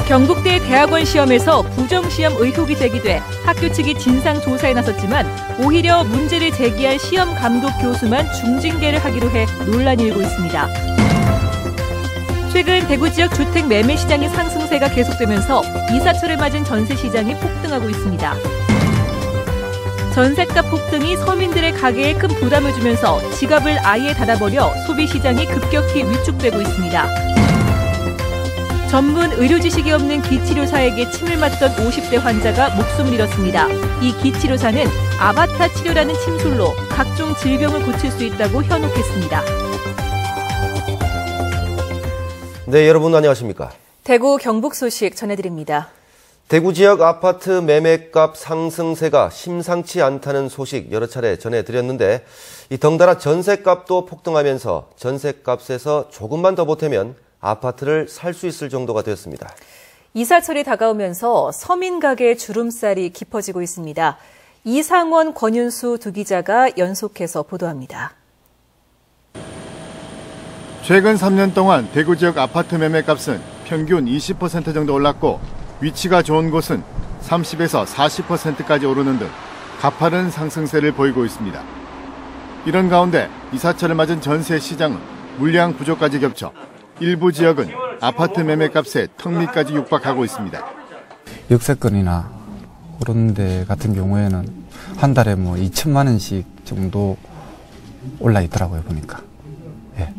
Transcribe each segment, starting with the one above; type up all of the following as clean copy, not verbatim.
경북대 대학원 시험에서 부정시험 의혹이 제기돼 학교 측이 진상조사에 나섰지만 오히려 문제를 제기한 시험 감독 교수만 중징계를 하기로 해 논란이 일고 있습니다. 최근 대구 지역 주택 매매 시장의 상승세가 계속되면서 이사철을 맞은 전세 시장이 폭등하고 있습니다. 전셋값 폭등이 서민들의 가계에 큰 부담을 주면서 지갑을 아예 닫아버려 소비 시장이 급격히 위축되고 있습니다. 전문 의료 지식이 없는 기치료사에게 침을 맞던 50대 환자가 목숨을 잃었습니다. 이 기치료사는 아바타 치료라는 침술로 각종 질병을 고칠 수 있다고 현혹했습니다. 네, 여러분 안녕하십니까? 대구 경북 소식 전해드립니다. 대구 지역 아파트 매매값 상승세가 심상치 않다는 소식 여러 차례 전해드렸는데 이 덩달아 전셋값도 폭등하면서 전셋값에서 조금만 더 보태면 아파트를 살 수 있을 정도가 되었습니다. 이사철이 다가오면서 서민 가게의 주름살이 깊어지고 있습니다. 이상원, 권윤수 두 기자가 연속해서 보도합니다. 최근 3년 동안 대구 지역 아파트 매매값은 평균 20% 정도 올랐고 위치가 좋은 곳은 30에서 40%까지 오르는 등 가파른 상승세를 보이고 있습니다. 이런 가운데 이사철을 맞은 전세 시장은 물량 부족까지 겹쳐 일부 지역은 아파트 매매값의 턱밑까지 육박하고 있습니다. 역세권이나 그런 데 같은 경우에는 한 달에 2천만 원씩 정도 올라 있더라고요, 보니까. 예.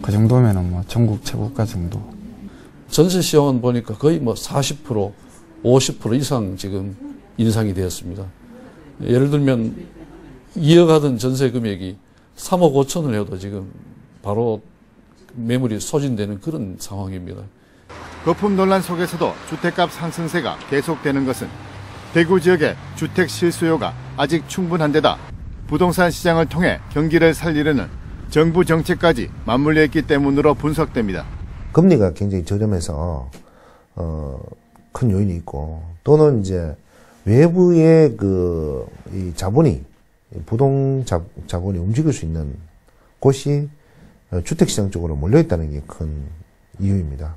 그 정도면은 전국 최고가 정도. 전세 시장은 보니까 거의 40%, 50% 이상 지금 인상이 되었습니다. 예를 들면 이어가던 전세 금액이 3억 5천을 해도 지금 바로 매물이 소진되는 그런 상황입니다. 거품 논란 속에서도 주택값 상승세가 계속되는 것은 대구 지역의 주택 실수요가 아직 충분한 데다 부동산 시장을 통해 경기를 살리려는 정부 정책까지 맞물려 있기 때문으로 분석됩니다. 금리가 굉장히 저렴해서 큰 요인이 있고 또는 이제 외부의 이 자본이 부동 자본이 움직일 수 있는 곳이 주택시장 쪽으로 몰려있다는 게 큰 이유입니다.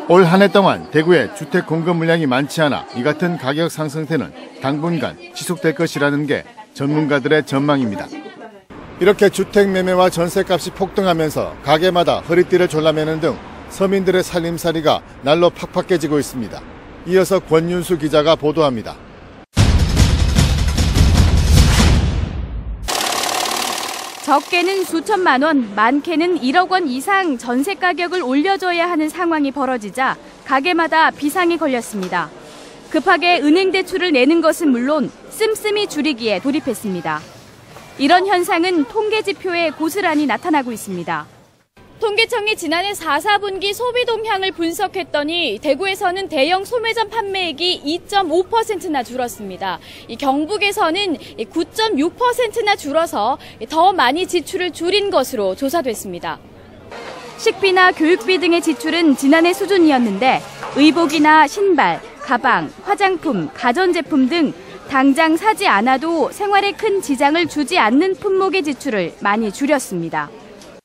올 한 해 동안 대구의 주택 공급 물량이 많지 않아 이 같은 가격 상승세는 당분간 지속될 것이라는 게 전문가들의 전망입니다. 이렇게 주택 매매와 전세값이 폭등하면서 가게마다 허리띠를 졸라매는 등 서민들의 살림살이가 날로 팍팍해지고 있습니다. 이어서 권윤수 기자가 보도합니다. 적게는 수천만 원, 많게는 1억 원 이상 전세 가격을 올려줘야 하는 상황이 벌어지자 가게마다 비상이 걸렸습니다. 급하게 은행 대출을 내는 것은 물론 씀씀이 줄이기에 돌입했습니다. 이런 현상은 통계 지표에 고스란히 나타나고 있습니다. 통계청이 지난해 4, 4분기 소비 동향을 분석했더니 대구에서는 대형 소매점 판매액이 2.5%나 줄었습니다. 이 경북에서는 9.6%나 줄어서 더 많이 지출을 줄인 것으로 조사됐습니다. 식비나 교육비 등의 지출은 지난해 수준이었는데 의복이나 신발, 가방, 화장품, 가전제품 등 당장 사지 않아도 생활에 큰 지장을 주지 않는 품목의 지출을 많이 줄였습니다.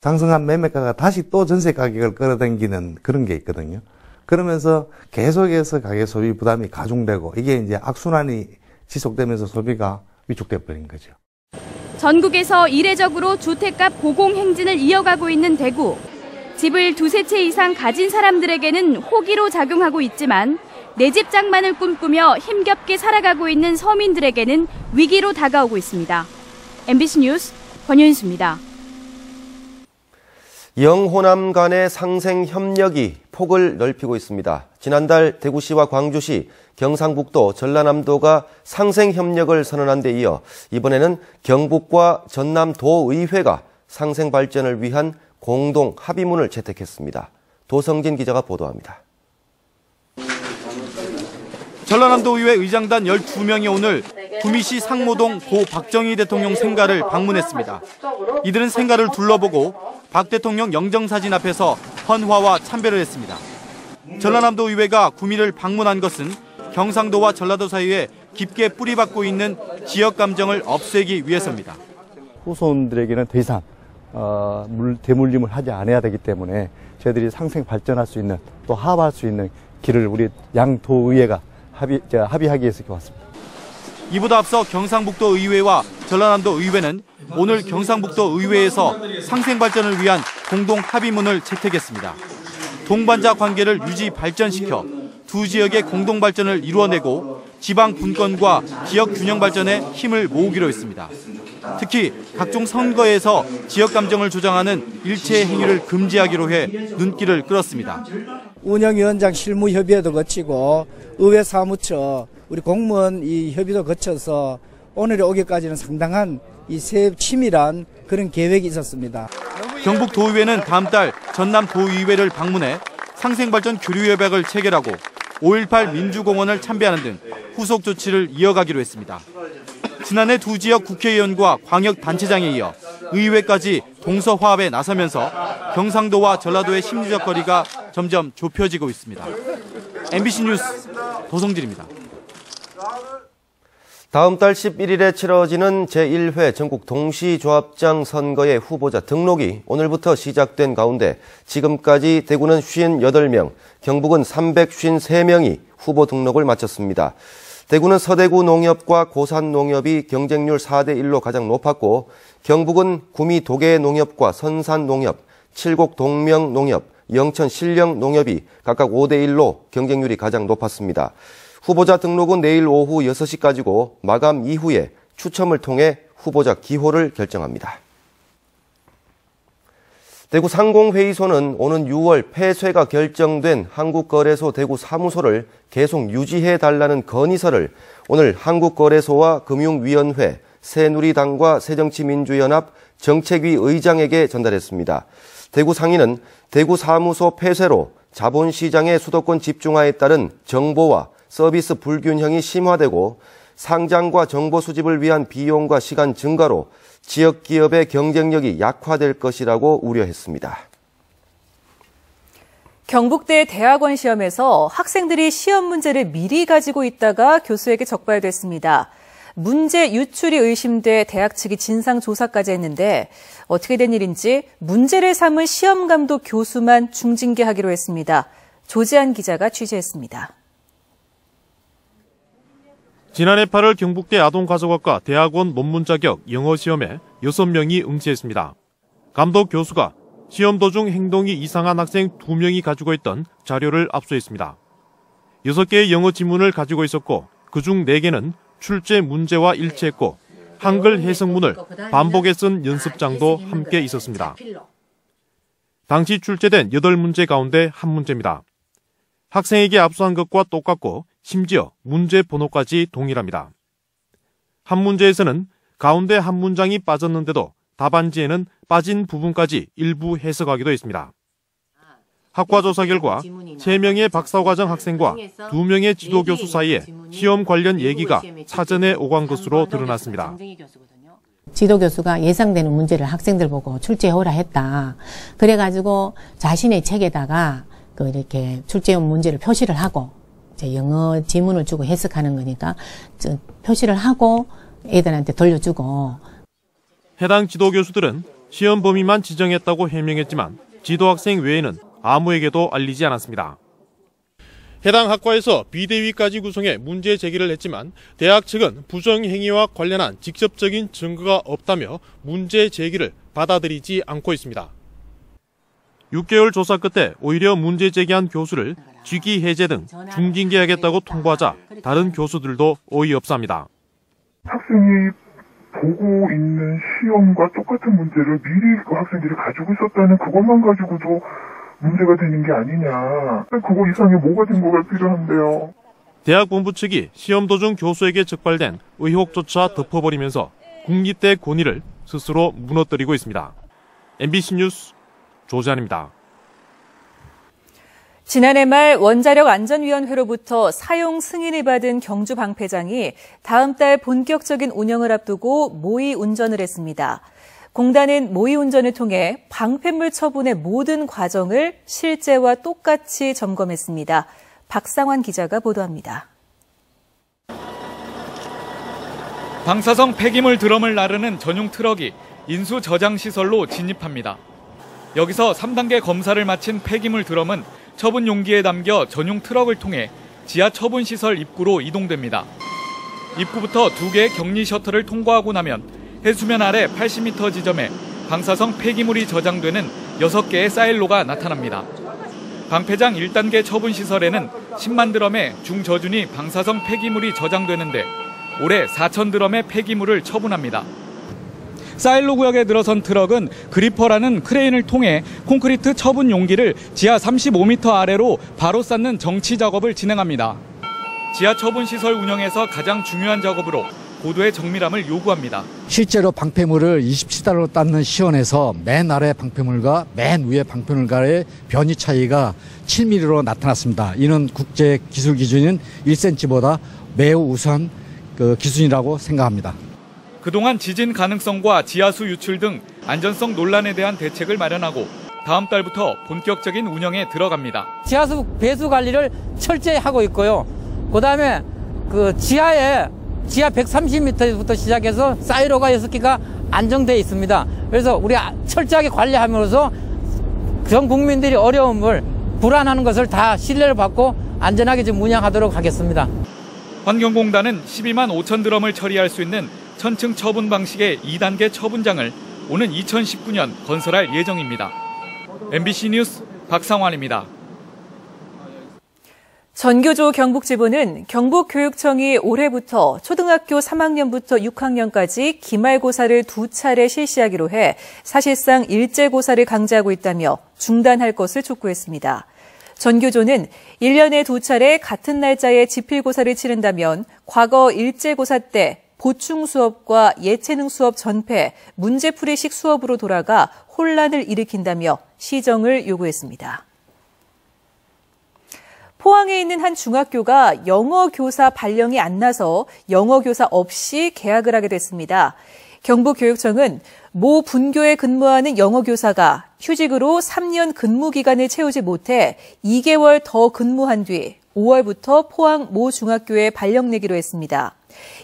상승한 매매가가 다시 또 전세 가격을 끌어당기는 그런 게 있거든요. 그러면서 계속해서 가계 소비 부담이 가중되고 이게 이제 악순환이 지속되면서 소비가 위축돼 버린 거죠. 전국에서 이례적으로 주택값 고공행진을 이어가고 있는 대구. 집을 두세 채 이상 가진 사람들에게는 호기로 작용하고 있지만 내 집 장만을 꿈꾸며 힘겹게 살아가고 있는 서민들에게는 위기로 다가오고 있습니다. MBC 뉴스 권윤수입니다. 영호남 간의 상생 협력이 폭을 넓히고 있습니다. 지난달 대구시와 광주시, 경상북도, 전라남도가 상생 협력을 선언한 데 이어 이번에는 경북과 전남도의회가 상생 발전을 위한 공동 합의문을 채택했습니다. 도성진 기자가 보도합니다. 전라남도의회 의장단 12명이 오늘 구미시 상모동 고 박정희 대통령 생가를 방문했습니다. 이들은 생가를 둘러보고 박 대통령 영정사진 앞에서 헌화와 참배를 했습니다. 전라남도 의회가 구미를 방문한 것은 경상도와 전라도 사이에 깊게 뿌리박고 있는 지역 감정을 없애기 위해서입니다. 후손들에게는 더 이상 대물림을 하지 않아야 되기 때문에 저희들이 상생 발전할 수 있는 또 화합할 수 있는 길을 우리 양도의회가 합의하기 위해서 이렇게 왔습니다. 이보다 앞서 경상북도 의회와 전라남도 의회는 오늘 경상북도 의회에서 상생발전을 위한 공동 합의문을 채택했습니다. 동반자 관계를 유지 발전시켜 두 지역의 공동 발전을 이루어내고 지방 분권과 지역 균형 발전에 힘을 모으기로 했습니다. 특히 각종 선거에서 지역 감정을 조장하는 일체 행위를 금지하기로 해 눈길을 끌었습니다. 운영위원장 실무협의회도 거치고 의회 사무처 우리 공무원 이 협의도 거쳐서 오늘에 오기까지는 상당한 이 치밀한 그런 계획이 있었습니다. 경북도의회는 다음 달 전남도의회를 방문해 상생발전 교류협약을 체결하고 5.18 민주공원을 참배하는 등 후속 조치를 이어가기로 했습니다. 지난해 두 지역 국회의원과 광역단체장에 이어 의회까지 동서화합에 나서면서 경상도와 전라도의 심리적 거리가 점점 좁혀지고 있습니다. MBC 뉴스 도성진입니다. 다음 달 11일에 치러지는 제1회 전국 동시조합장 선거의 후보자 등록이 오늘부터 시작된 가운데 지금까지 대구는 58명, 경북은 353명이 후보 등록을 마쳤습니다. 대구는 서대구 농협과 고산 농협이 경쟁률 4대1로 가장 높았고 경북은 구미 도계 농협과 선산 농협, 칠곡 동명 농협, 영천 신령 농협이 각각 5대1로 경쟁률이 가장 높았습니다. 후보자 등록은 내일 오후 6시까지고 마감 이후에 추첨을 통해 후보자 기호를 결정합니다. 대구 상공회의소는 오는 6월 폐쇄가 결정된 한국거래소 대구 사무소를 계속 유지해달라는 건의서를 오늘 한국거래소와 금융위원회, 새누리당과 새정치민주연합 정책위 의장에게 전달했습니다. 대구 상인은 대구 사무소 폐쇄로 자본시장의 수도권 집중화에 따른 정보와 서비스 불균형이 심화되고 상장과 정보 수집을 위한 비용과 시간 증가로 지역 기업의 경쟁력이 약화될 것이라고 우려했습니다. 경북대 대학원 시험에서 학생들이 시험 문제를 미리 가지고 있다가 교수에게 적발됐습니다. 문제 유출이 의심돼 대학 측이 진상조사까지 했는데 어떻게 된 일인지 문제를 삼은 시험감독 교수만 중징계하기로 했습니다. 조지한 기자가 취재했습니다. 지난해 8월 경북대 아동가족학과 대학원 논문 자격 영어 시험에 6명이 응시했습니다. 감독 교수가 시험 도중 행동이 이상한 학생 2명이 가지고 있던 자료를 압수했습니다. 6개의 영어 지문을 가지고 있었고 그중 4개는 출제 문제와 일치했고 한글 해석문을 반복해 쓴 연습장도 함께 있었습니다. 당시 출제된 8문제 가운데 한 문제입니다. 학생에게 압수한 것과 똑같고 심지어 문제 번호까지 동일합니다. 한 문제에서는 가운데 한 문장이 빠졌는데도 답안지에는 빠진 부분까지 일부 해석하기도 했습니다. 학과 조사 결과 3명의 박사과정 학생과 2명의 지도교수 사이에 시험 관련 얘기가 사전에 오간 것으로 드러났습니다. 지도교수가 예상되는 문제를 학생들 보고 출제해오라 했다. 그래가지고 자신의 책에다가 이렇게 출제용 문제를 표시를 하고 영어 지문을 주고 해석하는 거니까 표시를 하고 애들한테 돌려주고. 해당 지도교수들은 시험 범위만 지정했다고 해명했지만 지도학생 외에는 아무에게도 알리지 않았습니다. 해당 학과에서 비대위까지 구성해 문제 제기를 했지만 대학 측은 부정행위와 관련한 직접적인 증거가 없다며 문제 제기를 받아들이지 않고 있습니다. 6개월 조사 끝에 오히려 문제 제기한 교수를 직위 해제 등 중징계하겠다고 통보하자 다른 교수들도 어이없사합니다. 학생이 보고 있는 시험과 똑같은 문제를 미리 그 학생들이 가지고 있었다는 그것만 가지고도 문제가 되는 게 아니냐. 그거 이상의 뭐가 증거가 필요한데요. 대학 본부 측이 시험 도중 교수에게 적발된 의혹조차 덮어버리면서 국립대 권위를 스스로 무너뜨리고 있습니다. MBC 뉴스 조지한입니다. 지난해 말 원자력안전위원회로부터 사용 승인을 받은 경주 방패장이 다음 달 본격적인 운영을 앞두고 모의 운전을 했습니다. 공단은 모의 운전을 통해 방패물 처분의 모든 과정을 실제와 똑같이 점검했습니다. 박상환 기자가 보도합니다. 방사성 폐기물 드럼을 나르는 전용 트럭이 인수 저장 시설로 진입합니다. 여기서 3단계 검사를 마친 폐기물 드럼은 처분 용기에 담겨 전용 트럭을 통해 지하 처분시설 입구로 이동됩니다. 입구부터 2개의 격리 셔터를 통과하고 나면 해수면 아래 80m 지점에 방사성 폐기물이 저장되는 6개의 사일로가 나타납니다. 방패장 1단계 처분시설에는 10만 드럼의 중저준위 방사성 폐기물이 저장되는데 올해 4천 드럼의 폐기물을 처분합니다. 사일로 구역에 들어선 트럭은 그리퍼라는 크레인을 통해 콘크리트 처분 용기를 지하 35m 아래로 바로 쌓는 정치 작업을 진행합니다. 지하 처분시설 운영에서 가장 중요한 작업으로 고도의 정밀함을 요구합니다. 실제로 방패물을 27달러 닦는 시원에서 맨 아래 방패물과 맨 위에 방패물과의 변이 차이가 7mm로 나타났습니다. 이는 국제 기술 기준인 1cm보다 매우 우수한 기준이라고 생각합니다. 그동안 지진 가능성과 지하수 유출 등 안전성 논란에 대한 대책을 마련하고 다음 달부터 본격적인 운영에 들어갑니다. 지하수 배수 관리를 철저히 하고 있고요. 그다음에 지하 130m부터 시작해서 사이로가 6개가 안정되어 있습니다. 그래서 우리 철저하게 관리함으로써 전 국민들이 어려움을 불안하는 것을 다 신뢰를 받고 안전하게 좀 운영하도록 하겠습니다. 환경공단은 12만 5천 드럼을 처리할 수 있는 천층 처분 방식의 2단계 처분장을 오는 2019년 건설할 예정입니다. MBC 뉴스 박상환입니다. 전교조 경북지부는 경북교육청이 올해부터 초등학교 3학년부터 6학년까지 기말고사를 2차례 실시하기로 해 사실상 일제고사를 강제하고 있다며 중단할 것을 촉구했습니다. 전교조는 1년에 2차례 같은 날짜에 지필고사를 치른다면 과거 일제고사 때 보충 수업과 예체능 수업 전폐, 문제풀이식 수업으로 돌아가 혼란을 일으킨다며 시정을 요구했습니다. 포항에 있는 한 중학교가 영어 교사 발령이 안 나서 영어 교사 없이 개학을 하게 됐습니다. 경북교육청은 모 분교에 근무하는 영어 교사가 휴직으로 3년 근무 기간을 채우지 못해 2개월 더 근무한 뒤 5월부터 포항 모 중학교에 발령 내기로 했습니다.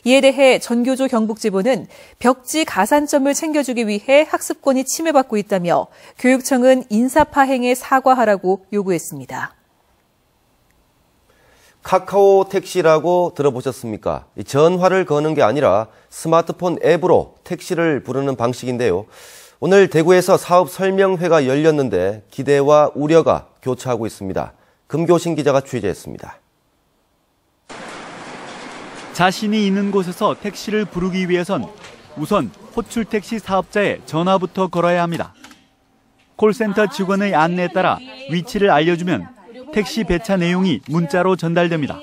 이에 대해 전교조 경북지부는 벽지 가산점을 챙겨주기 위해 학습권이 침해받고 있다며 교육청은 인사파행에 사과하라고 요구했습니다. 카카오 택시라고 들어보셨습니까? 전화를 거는 게 아니라 스마트폰 앱으로 택시를 부르는 방식인데요. 오늘 대구에서 사업 설명회가 열렸는데 기대와 우려가 교차하고 있습니다. 금교신 기자가 취재했습니다. 자신이 있는 곳에서 택시를 부르기 위해선 우선 호출택시 사업자에 전화부터 걸어야 합니다. 콜센터 직원의 안내에 따라 위치를 알려주면 택시 배차 내용이 문자로 전달됩니다.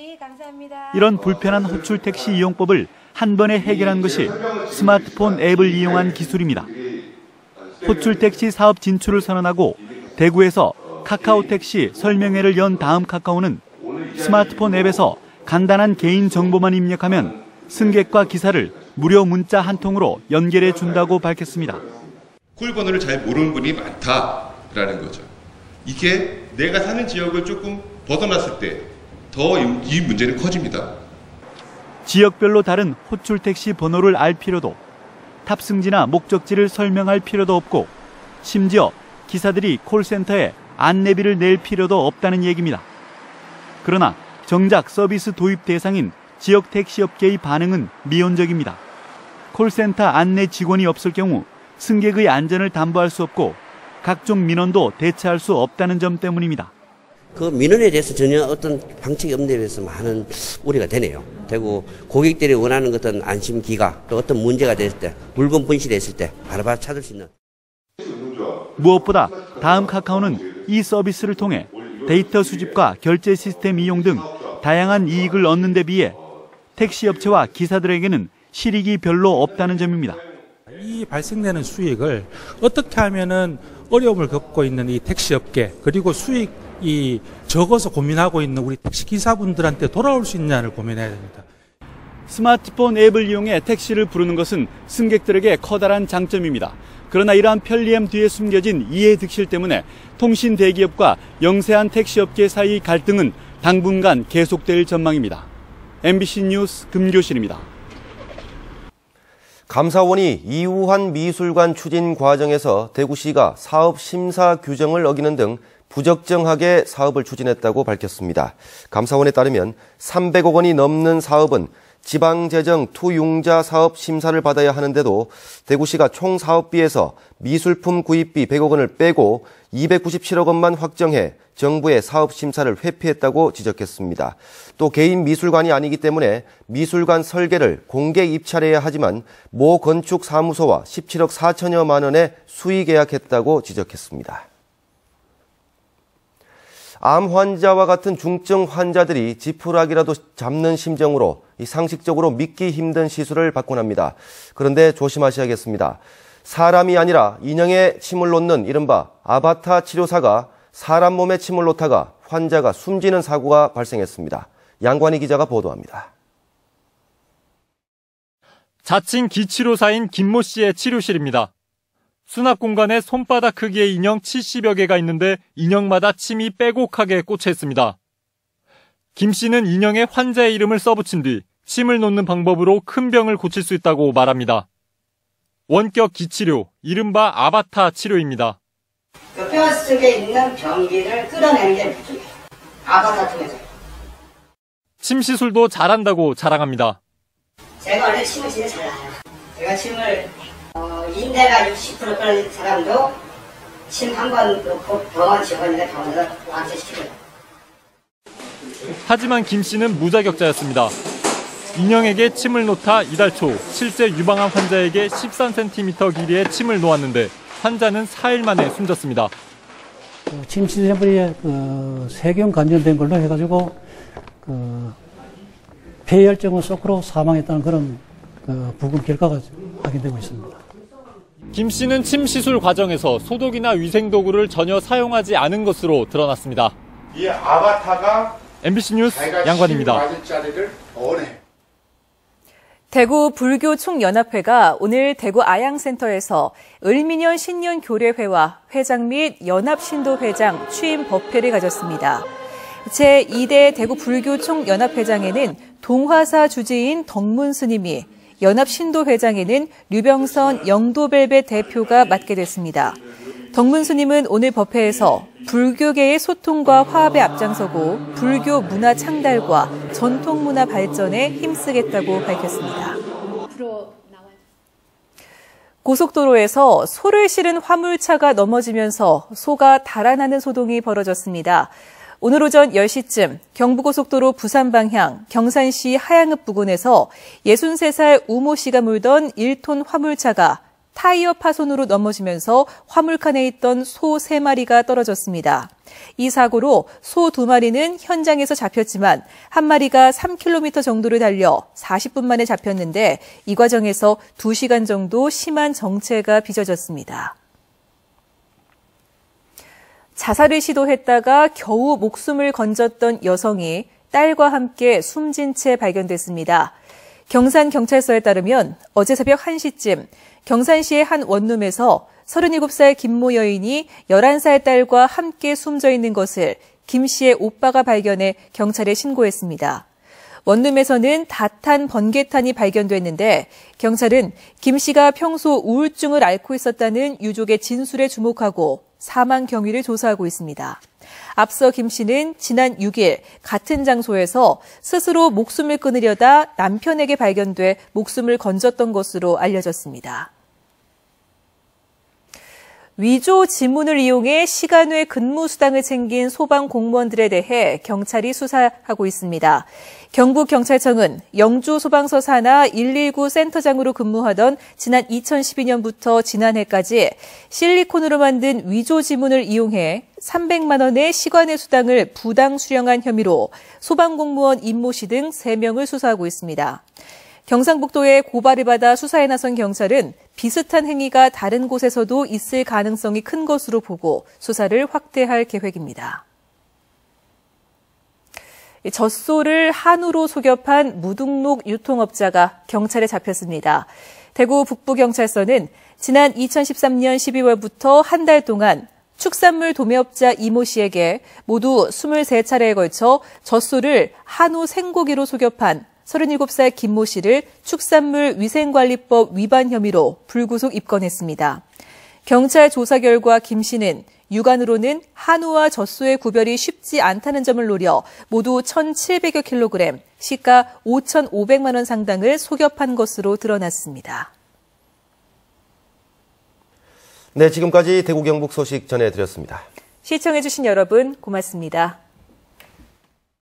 이런 불편한 호출택시 이용법을 한 번에 해결한 것이 스마트폰 앱을 이용한 기술입니다. 호출택시 사업 진출을 선언하고 대구에서 카카오택시 설명회를 연 다음 카카오는 스마트폰 앱에서 간단한 개인 정보만 입력하면 승객과 기사를 무료 문자 한 통으로 연결해 준다고 밝혔습니다. 콜번호를 잘 모르는 분이 많다라는 거죠. 이게 내가 사는 지역을 조금 벗어났을 때 더 이 문제는 커집니다. 지역별로 다른 호출택시 번호를 알 필요도, 탑승지나 목적지를 설명할 필요도 없고 심지어 기사들이 콜센터에 안내비를 낼 필요도 없다는 얘기입니다. 그러나 정작 서비스 도입 대상인 지역 택시업계의 반응은 미온적입니다. 콜센터 안내 직원이 없을 경우 승객의 안전을 담보할 수 없고 각종 민원도 대처할 수 없다는 점 때문입니다. 그 민원에 대해서 전혀 어떤 방책이 없는 데 대해서 많은 우려가 되네요. 되고 고객들이 원하는 어떤 안심기가 또 어떤 문제가 됐을 때, 물건 분실했을 때 바로바로 찾을 수 있는. 무엇보다 다음 카카오는 이 서비스를 통해 데이터 수집과 결제 시스템 이용 등 다양한 이익을 얻는 데 비해 택시업체와 기사들에게는 실익이 별로 없다는 점입니다. 이 발생되는 수익을 어떻게 하면은 어려움을 겪고 있는 이 택시업계 그리고 수익이 적어서 고민하고 있는 우리 택시기사분들한테 돌아올 수 있냐를 고민해야 됩니다. 스마트폰 앱을 이용해 택시를 부르는 것은 승객들에게 커다란 장점입니다. 그러나 이러한 편리함 뒤에 숨겨진 이해득실 때문에 통신 대기업과 영세한 택시업계 사이 갈등은 당분간 계속될 전망입니다. MBC 뉴스 금교실입니다. 감사원이 이우환 미술관 추진 과정에서 대구시가 사업 심사 규정을 어기는 등 부적정하게 사업을 추진했다고 밝혔습니다. 감사원에 따르면 300억 원이 넘는 사업은 지방재정 투융자 사업 심사를 받아야 하는데도 대구시가 총 사업비에서 미술품 구입비 100억 원을 빼고 297억 원만 확정해 정부의 사업 심사를 회피했다고 지적했습니다. 또 개인 미술관이 아니기 때문에 미술관 설계를 공개 입찰해야 하지만 모 건축사무소와 17억 4천여만 원의 수의 계약했다고 지적했습니다. 암 환자와 같은 중증 환자들이 지푸라기라도 잡는 심정으로 상식적으로 믿기 힘든 시술을 받곤 합니다. 그런데 조심하셔야겠습니다. 사람이 아니라 인형에 침을 놓는 이른바 아바타 치료사가 사람 몸에 침을 놓다가 환자가 숨지는 사고가 발생했습니다. 양관희 기자가 보도합니다. 자칭 기치료사인 김모 씨의 치료실입니다. 수납 공간에 손바닥 크기의 인형 70여 개가 있는데 인형마다 침이 빼곡하게 꽂혀 있습니다. 김 씨는 인형에 환자의 이름을 써붙인 뒤 침을 놓는 방법으로 큰 병을 고칠 수 있다고 말합니다. 원격 기치료, 이른바 아바타 치료입니다. 그 뼈 속에 있는 병기를 끌어내는 게 무슨 아바타 통해서. 침 시술도 잘한다고 자랑합니다. 제가 원래 침을 진짜 잘 놔요. 제가 침을 인대가 60% 끌어낸 사람도 침 한 번 놓고 병원 직원인데 병원에서 완치시켜요. 하지만 김 씨는 무자격자였습니다. 인형에게 침을 놓다 이달 초 실제 유방암 환자에게 13cm 길이의 침을 놓았는데 환자는 4일 만에 숨졌습니다. 침 시설에 세균 감염된 걸로 해가지고 폐혈증을 쏘크로 사망했다는 그런 부검 결과가 확인되고 있습니다. 김 씨는 침 시술 과정에서 소독이나 위생도구를 전혀 사용하지 않은 것으로 드러났습니다. 이 아바타가 MBC 뉴스 양관입니다. 대구 불교총연합회가 오늘 대구 아양센터에서 을미년 신년 교례회와 회장 및 연합신도회장 취임 법회를 가졌습니다. 제2대 대구 불교총연합회장에는 동화사 주지인 덕문 스님이, 연합신도회장에는 류병선 영도벨벳 대표가 맡게 됐습니다. 덕문 스님은 오늘 법회에서 불교계의 소통과 화합에 앞장서고 불교 문화 창달과 전통 문화 발전에 힘쓰겠다고 밝혔습니다. 고속도로에서 소를 실은 화물차가 넘어지면서 소가 달아나는 소동이 벌어졌습니다. 오늘 오전 10시쯤 경부고속도로 부산 방향 경산시 하양읍 부근에서 63살 우모 씨가 몰던 1톤 화물차가 타이어 파손으로 넘어지면서 화물칸에 있던 소 3마리가 떨어졌습니다. 이 사고로 소 2마리는 현장에서 잡혔지만 한 마리가 3km 정도를 달려 40분 만에 잡혔는데 이 과정에서 2시간 정도 심한 정체가 빚어졌습니다. 자살을 시도했다가 겨우 목숨을 건졌던 여성이 딸과 함께 숨진 채 발견됐습니다. 경산경찰서에 따르면 어제 새벽 1시쯤 경산시의 한 원룸에서 37살 김모 여인이 11살 딸과 함께 숨져 있는 것을 김 씨의 오빠가 발견해 경찰에 신고했습니다. 원룸에서는 다탄 번개탄이 발견됐는데 경찰은 김 씨가 평소 우울증을 앓고 있었다는 유족의 진술에 주목하고 사망 경위를 조사하고 있습니다. 앞서 김 씨는 지난 6일 같은 장소에서 스스로 목숨을 끊으려다 남편에게 발견돼 목숨을 건졌던 것으로 알려졌습니다. 위조 지문을 이용해 시간 외 근무 수당을 챙긴 소방 공무원들에 대해 경찰이 수사하고 있습니다. 경북경찰청은 영주 소방서 산하 119 센터장으로 근무하던 지난 2012년부터 지난해까지 실리콘으로 만든 위조 지문을 이용해 300만 원의 시간외 수당을 부당 수령한 혐의로 소방공무원 임모 씨 등 3명을 수사하고 있습니다. 경상북도에 고발을 받아 수사에 나선 경찰은 비슷한 행위가 다른 곳에서도 있을 가능성이 큰 것으로 보고 수사를 확대할 계획입니다. 젖소를 한우로 속여 판 무등록 유통업자가 경찰에 잡혔습니다. 대구 북부경찰서는 지난 2013년 12월부터 한 달 동안 축산물 도매업자 이모 씨에게 모두 23차례에 걸쳐 젖소를 한우 생고기로 속여 판 37살 김모 씨를 축산물 위생관리법 위반 혐의로 불구속 입건했습니다. 경찰 조사 결과 김 씨는 육안으로는 한우와 젖소의 구별이 쉽지 않다는 점을 노려 모두 1,700여 킬로그램, 시가 5,500만 원 상당을 소격한 것으로 드러났습니다. 네, 지금까지 대구 경북 소식 전해드렸습니다. 시청해주신 여러분 고맙습니다.